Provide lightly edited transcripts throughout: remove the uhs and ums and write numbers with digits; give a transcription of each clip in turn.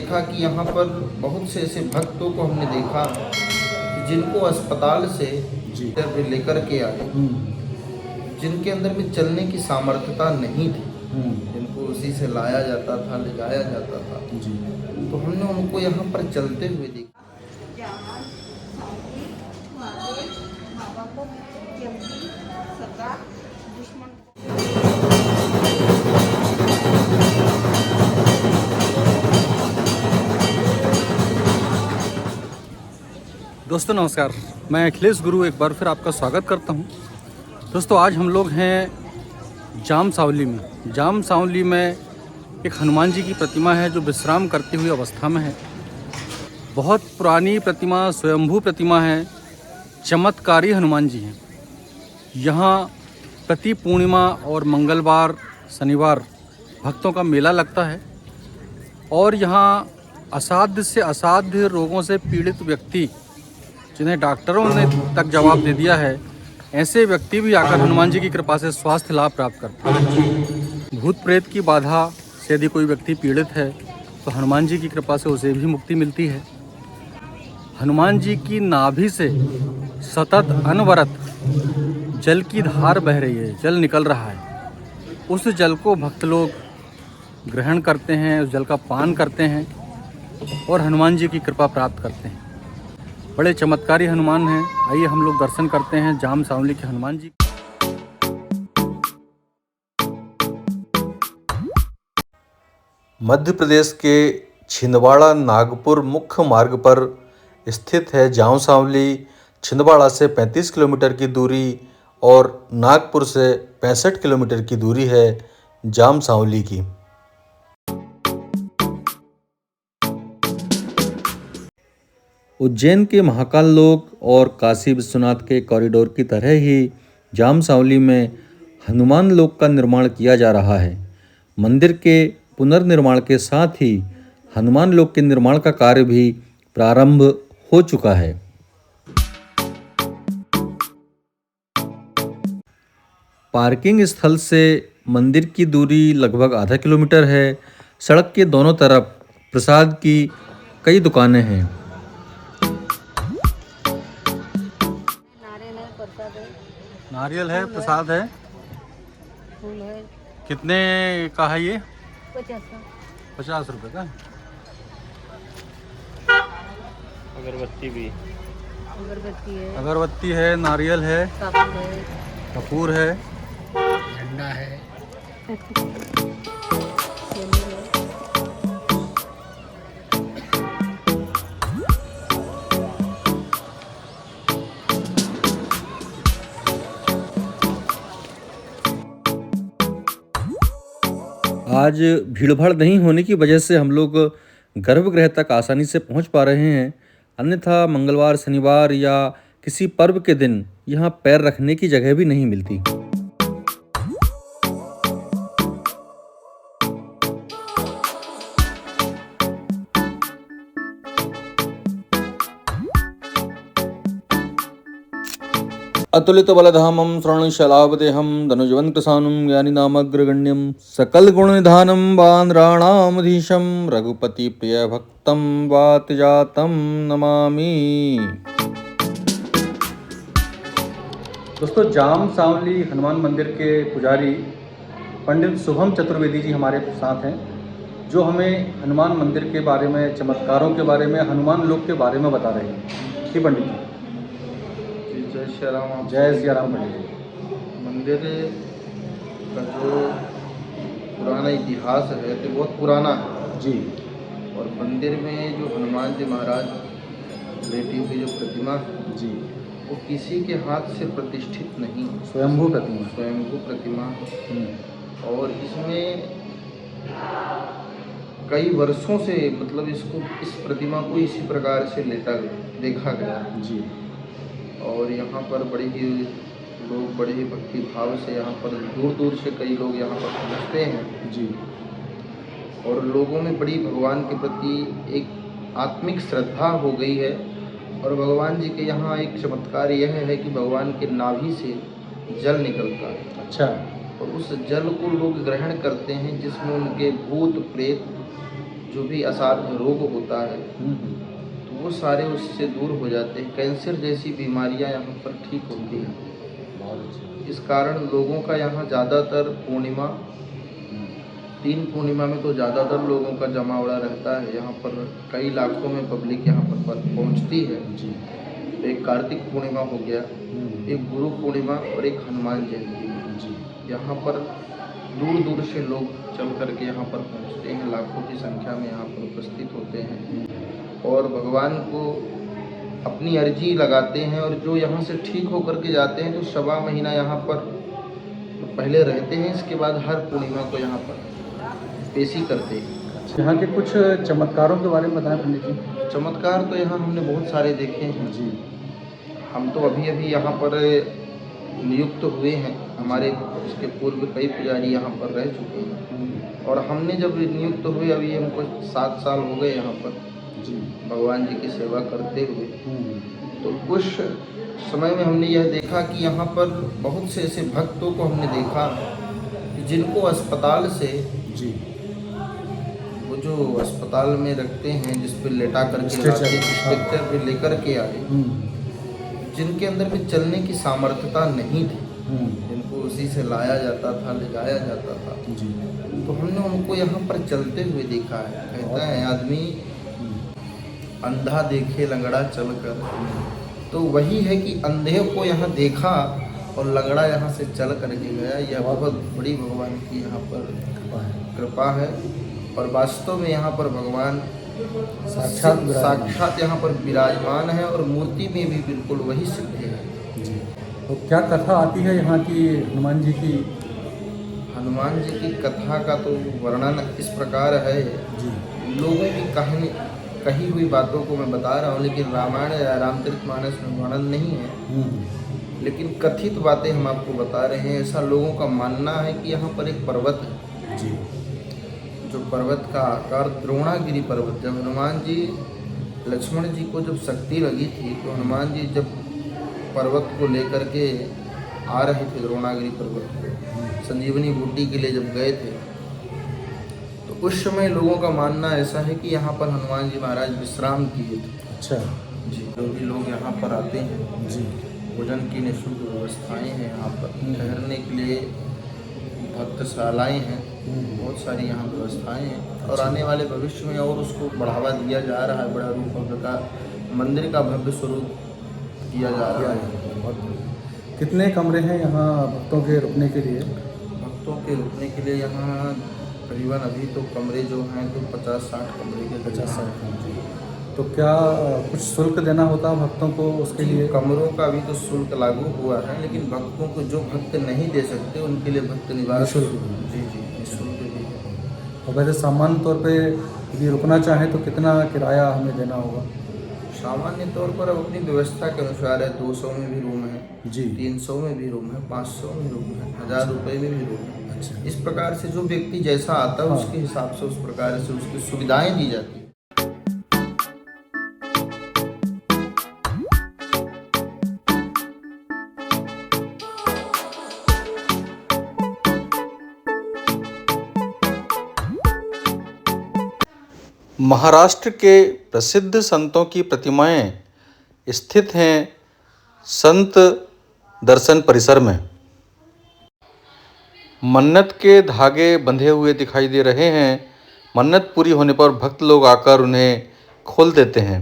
देखा कि यहाँ पर बहुत से ऐसे भक्तों को हमने देखा कि जिनको अस्पताल से लेकर के आए, जिनके अंदर में चलने की सामर्थ्यता नहीं थी, जिनको उसी से लाया जाता था, ले जाया जाता था जी। तो हमने उनको यहाँ पर चलते हुए देखा। दोस्तों नमस्कार, मैं अखिलेश गुरु एक बार फिर आपका स्वागत करता हूं। दोस्तों आज हम लोग हैं जाम सावली में। जाम सावली में एक हनुमान जी की प्रतिमा है जो विश्राम करती हुई अवस्था में है। बहुत पुरानी प्रतिमा, स्वयंभू प्रतिमा है, चमत्कारी हनुमान जी हैं। यहाँ प्रति पूर्णिमा और मंगलवार, शनिवार भक्तों का मेला लगता है और यहाँ असाध्य से असाध्य रोगों से पीड़ित व्यक्ति, जिन्हें डॉक्टरों ने तक जवाब दे दिया है, ऐसे व्यक्ति भी आकर हनुमान जी की कृपा से स्वास्थ्य लाभ प्राप्त करते हैं। भूत प्रेत की बाधा से यदि कोई व्यक्ति पीड़ित है तो हनुमान जी की कृपा से उसे भी मुक्ति मिलती है। हनुमान जी की नाभि से सतत अनवरत जल की धार बह रही है, जल निकल रहा है। उस जल को भक्त लोग ग्रहण करते हैं, उस जल का पान करते हैं और हनुमान जी की कृपा प्राप्त करते हैं। बड़े चमत्कारी हनुमान हैं। आइए हम लोग दर्शन करते हैं जाम सावली के हनुमान जी। मध्य प्रदेश के छिंदवाड़ा नागपुर मुख्य मार्ग पर स्थित है जाम सावली। छिंदवाड़ा से 35 किलोमीटर की दूरी और नागपुर से 65 किलोमीटर की दूरी है जाम सावली की। उज्जैन के महाकाल लोक और काशी विश्वनाथ के कॉरिडोर की तरह ही जाम सावली में हनुमान लोक का निर्माण किया जा रहा है। मंदिर के पुनर्निर्माण के साथ ही हनुमान लोक के निर्माण का कार्य भी प्रारंभ हो चुका है। पार्किंग स्थल से मंदिर की दूरी लगभग आधा किलोमीटर है। सड़क के दोनों तरफ प्रसाद की कई दुकानें हैं। नारियल है, प्रसाद है, फूल है। कितने का है ये? 50 रुपये का। अगरबत्ती भी, अगरबत्ती है, नारियल है, कपूर है, झंडा है। आज भीड़भाड़ नहीं होने की वजह से हम लोग गर्भगृह तक आसानी से पहुंच पा रहे हैं। अन्यथा मंगलवार, शनिवार या किसी पर्व के दिन यहाँ पैर रखने की जगह भी नहीं मिलती। अतुलित बलधामं श्रवणशलाभदेहं धनुजवन्प्रसानं ज्ञानिनामग्रगण्यं सकलगुणनिधानं वानराणामधीशं रघुपतिप्रियभक्तं वातजातं नमामि। दोस्तों जाम सावली हनुमान मंदिर के पुजारी पंडित शुभम चतुर्वेदी जी हमारे साथ हैं, जो हमें हनुमान मंदिर के बारे में, चमत्कारों के बारे में, हनुमान लोक के बारे में बता रहे हैं। जी पंडित जी। जय श्री राम। जय श्री राम पंडित जी। मंदिर का जो पुराना इतिहास है तो बहुत पुराना है जी। और मंदिर में जो हनुमान जी महाराज लेटी हुई जो प्रतिमा है जी, वो किसी के हाथ से प्रतिष्ठित नहीं, स्वयंभू प्रतिमा। स्वयंभू प्रतिमा। और इसमें कई वर्षों से मतलब इस प्रतिमा को इसी प्रकार से देखा गया जी। और यहाँ पर बड़े ही लोग बड़े ही भक्ति भाव से यहाँ पर दूर दूर से कई लोग यहाँ पर पहुँचते हैं जी। और लोगों में बड़ी भगवान के प्रति एक आत्मिक श्रद्धा हो गई है। और भगवान जी के यहाँ एक चमत्कार यह है कि भगवान के नाभि से जल निकलता है। अच्छा। और उस जल को लोग ग्रहण करते हैं, जिसमें उनके भूत प्रेत जो भी असाध्य रोग होता है तो वो सारे उससे दूर हो जाते हैं। कैंसर जैसी बीमारियां यहाँ पर ठीक होती हैं। इस कारण लोगों का यहाँ ज़्यादातर पूर्णिमा 3 पूर्णिमा में तो ज़्यादातर लोगों का जमावड़ा रहता है। यहाँ पर कई लाखों में पब्लिक यहाँ पर पहुँचती है। एक कार्तिक पूर्णिमा हो गया, एक गुरु पूर्णिमा और एक हनुमान जयंती। यहाँ पर दूर दूर से लोग चल करके यहाँ पर पहुँचते हैं, लाखों की संख्या में यहाँ पर उपस्थित होते हैं और भगवान को अपनी अर्जी लगाते हैं। और जो यहाँ से ठीक होकर के जाते हैं तो सवा महीना यहाँ पर पहले रहते हैं, इसके बाद हर पूर्णिमा को यहाँ पर पेशी करते हैं। यहाँ के कुछ चमत्कारों के बारे में बताएं पंडित जी। चमत्कार तो यहाँ हमने बहुत सारे देखे हैं जी। हम तो अभी अभी यहाँ पर नियुक्त हुए हैं, हमारे इसके पूर्व कई पुजारी यहाँ पर रह चुके हैं और हमने जब नियुक्त हुए अभी हमको 7 साल हो गए यहाँ पर जी भगवान जी की सेवा करते हुए। तो कुछ समय में हमने यह देखा कि यहाँ पर बहुत से ऐसे भक्तों को हमने देखा कि जिनको अस्पताल से जी वो जो अस्पताल में रखते हैं जिस पर लेटा करके स्ट्रेचर पे लेकर के आए, जिनके अंदर में चलने की सामर्थ्यता नहीं थी, जिनको उसी से लाया जाता था, ले जाया जाता था जी। तो हमने उनको यहाँ पर चलते हुए देखा है। कहता है आदमी अंधा देखे लंगड़ा चलकर, तो वही है कि अंधे को यहाँ देखा और लंगड़ा यहाँ से चल करके गया। यह बहुत बड़ी भगवान की यहाँ पर कृपा है और वास्तव में यहाँ पर भगवान साक्षात यहाँ पर विराजमान है और मूर्ति में भी बिल्कुल वही सिद्ध है जी। तो क्या कथा आती है यहाँ की हनुमान जी की? हनुमान जी की कथा का तो वर्णन इस प्रकार है जी। लोगों की कहानी कही हुई बातों को मैं बता रहा हूँ, लेकिन रामायण या रामचरितमानस में वर्णन नहीं है, लेकिन कथित बातें हम आपको बता रहे हैं। ऐसा लोगों का मानना है कि यहाँ पर एक पर्वत है जी, जो पर्वत का आकार द्रोणागिरी पर्वत। जब हनुमान जी लक्ष्मण जी को जब शक्ति लगी थी तो हनुमान जी जब पर्वत को लेकर के आ रहे थे द्रोणागिरी पर्वत को संजीवनी बूटी के लिए जब गए थे, तो उस समय लोगों का मानना ऐसा है कि यहाँ पर हनुमान जी महाराज विश्राम किए थे। अच्छा जी। जो भी लोग यहाँ पर आते हैं जी, भोजन की निःशुल्क व्यवस्थाएँ हैं, यहाँ पर ठहरने के लिए भक्तशालाएँ हैं, बहुत सारी यहाँ व्यवस्थाएँ हैं और आने वाले भविष्य में और उसको बढ़ावा दिया जा रहा है। बड़ा रूप भव्य का मंदिर का भव्य स्वरूप किया जा रहा है। कितने कमरे हैं यहाँ भक्तों के रुकने के लिए? भक्तों के रुकने के लिए यहाँ करीबन अभी तो कमरे जो हैं तो 50-60 कमरे के 50-60 कमरे। तो क्या कुछ शुल्क देना होता है भक्तों को उसके लिए? कमरों का अभी तो शुल्क लागू हुआ है, लेकिन भक्तों को जो भक्त नहीं दे सकते उनके लिए भक्त निवास शुल्क जी निःशुल्क भी है। और वैसे सामान्य तौर पे यदि रुकना चाहें तो कितना किराया हमें देना होगा? सामान्य तौर पर अब अपनी व्यवस्था के अनुसार है। 200 में भी रूम है जी, 300 में भी रूम है, 500 में रूम है, 1000 रुपये में भी रूम है। अच्छा, इस प्रकार से जो व्यक्ति जैसा आता है उसके हिसाब से उस प्रकार से उसकी सुविधाएं दी जाती है। महाराष्ट्र के प्रसिद्ध संतों की प्रतिमाएं स्थित हैं संत दर्शन परिसर में। मन्नत के धागे बंधे हुए दिखाई दे रहे हैं। मन्नत पूरी होने पर भक्त लोग आकर उन्हें खोल देते हैं।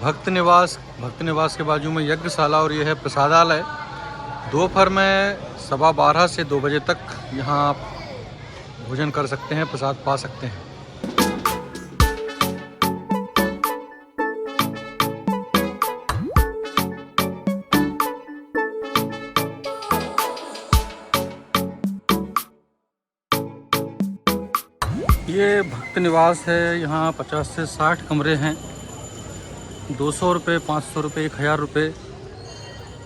भक्त निवास के बाजू में यज्ञशाला और यह है प्रसादालय। दोपहर में 12:15 से 2 बजे तक यहाँ आप भोजन कर सकते हैं, प्रसाद पा सकते हैं। ये भक्त निवास है। यहाँ 50 से 60 कमरे हैं। 200 रुपये, 500 रुपये, 1000 रुपये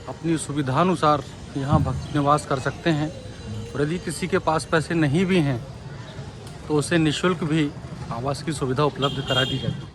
अपनी सुविधानुसार यहाँ भक्त निवास कर सकते हैं। और यदि किसी के पास पैसे नहीं भी हैं तो उसे निःशुल्क भी आवास की सुविधा उपलब्ध करा दी जाती है।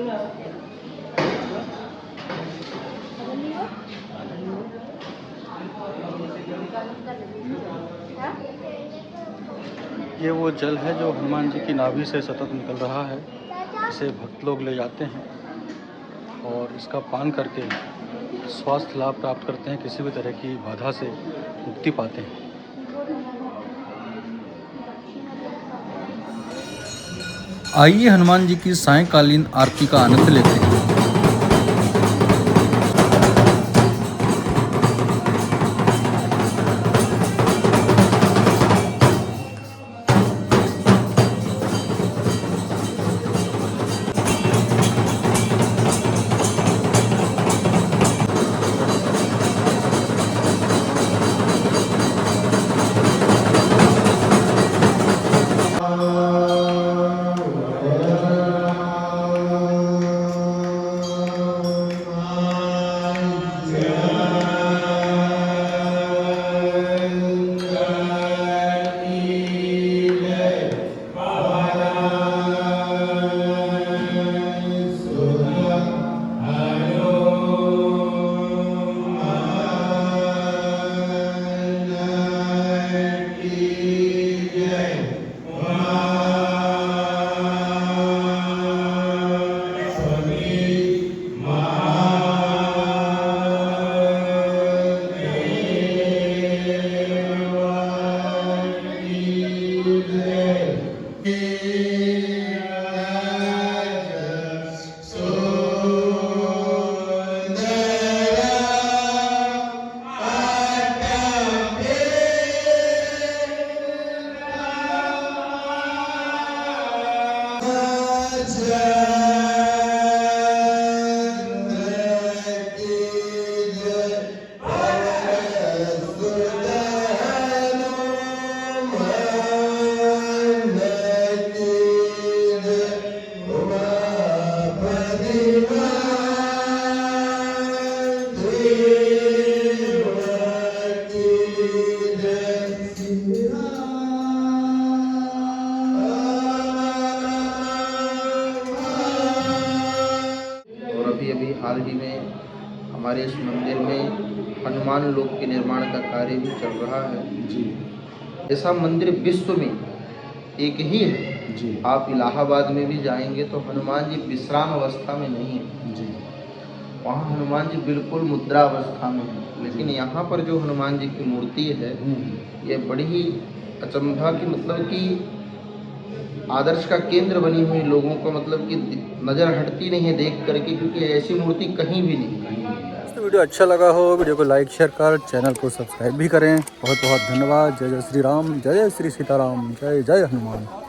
ये वो जल है जो हनुमान जी की नाभि से सतत निकल रहा है। इसे भक्त लोग ले जाते हैं और इसका पान करके स्वास्थ्य लाभ प्राप्त करते हैं, किसी भी तरह की बाधा से मुक्ति पाते हैं। आइए हनुमान जी की सायंकालीन आरती का आनंद लेते हैं। अभी हाल ही में हमारे इस मंदिर में हनुमान लोक के निर्माण का कार्य भी चल रहा है जी। ऐसा मंदिर विश्व में एक ही है जी। आप इलाहाबाद में भी जाएंगे तो हनुमान जी विश्राम अवस्था में नहीं है जी। वहाँ हनुमान जी बिल्कुल मुद्रा अवस्था में है, लेकिन यहाँ पर जो हनुमान जी की मूर्ति है ये बड़ी ही अचंभा की मतलब कि आदर्श का केंद्र बनी हुई, लोगों को मतलब कि नज़र हटती नहीं है देख करके, क्योंकि ऐसी मूर्ति कहीं भी नहीं। तो वीडियो अच्छा लगा हो वीडियो को लाइक शेयर कर चैनल को सब्सक्राइब भी करें। बहुत बहुत धन्यवाद। जय जय श्री राम, जय जय श्री सीताराम, जय जय हनुमान।